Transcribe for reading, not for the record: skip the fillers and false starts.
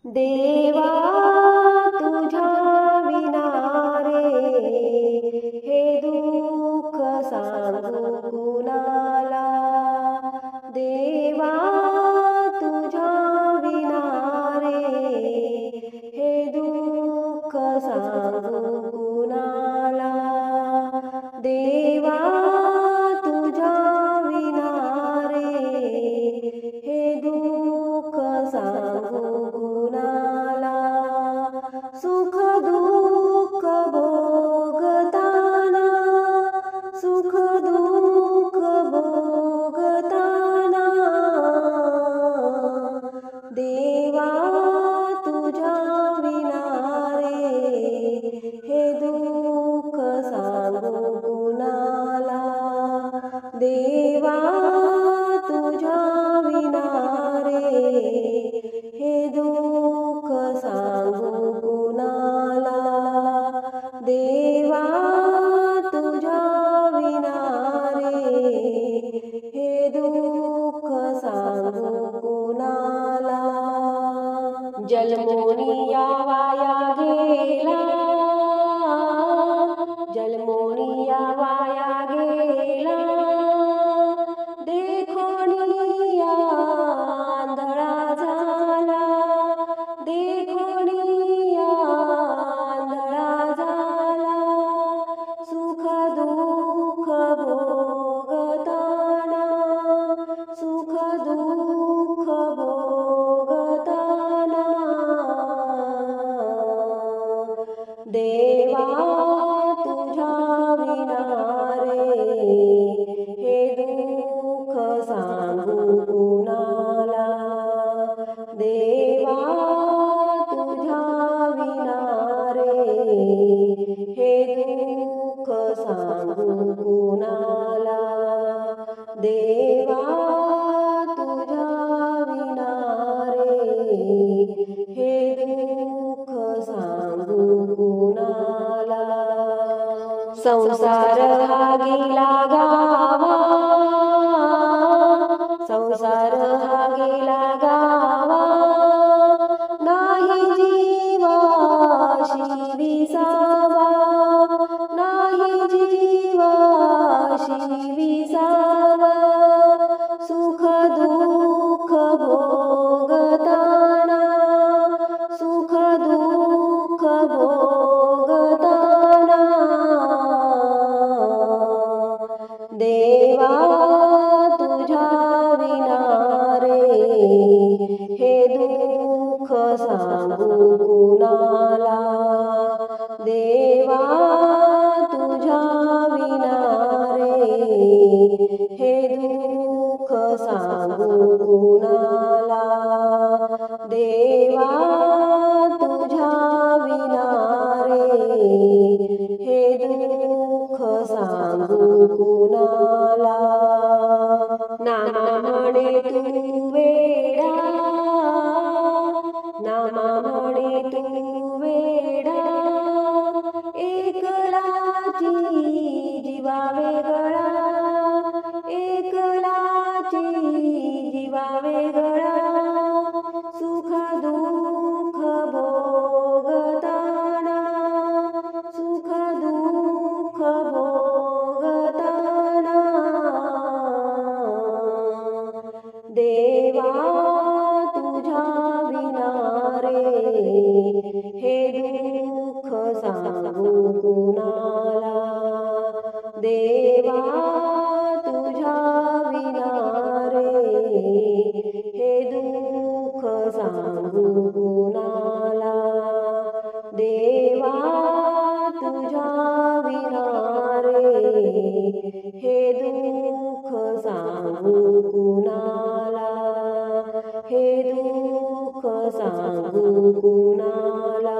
देवा तुझ्या विना रे हे दुःख सांगू कुणाला। देवा तुझ्या विना रे हे दुःख सांगू कुणाला। देवा तुझ्या विना रे हे दुःख सांगू कुणाला। सुख दुःख भोगताना, सुख दुःख भोगताना, देवा तुझ्या विना रे हे दुःख सांगू कुणाला। देवा तुझ्या विना रे हे दुःख सांगू कुणाला। देवा तुझ्या विना रे हे दुःख सांगू कुणाला। जन्मोनी या वाया गेला, जन्मोनी या वाया गेला, देखोनी आंधळा झाला, देखोनी आंधळा झाला। सुख दुःख भोगताना, सुख दुःख भोगताना, देवा तुझ्या विना रे हे दुःख सांगू कुणाला। देवा तुझ्या विना रे हे दुःख सांगू कुणाला। देवा तुझ्या विना रे हे दुःख सांगू कुणाला। संसार हा गेला गावा, संसार हा गेला गावा, नाही जीवाशी विसावा, नाही जीवाशी विसावा। सुख दुःख भोगताना, सुख दुःख भोगताना, देवा तुझ्या विना रे हे दुःख सांगू कुणाला। देवा तुझ्या विना रे हे दुःख सांगू कुणाला। देवा तुझ्या विना रे हे दुःख सांगू कुणाला। नामा म्हणे तू वेडा, नामा म्हणे तू वेडा, एकलाची जीवा वेगळा, एकलाची जीवा वेगळा। सुख दुःख भोगताना, सुख दुःख भोगताना, देवा तुझ्या विना रे हे दुःख सांगू कुणाला। देवा तुझ्या विना रे हे दुःख सांगू कुणाला। देवा तुझ्या विना रे हे दुःख सांगू कुणाला, हे दुःख सांगू कुणाला।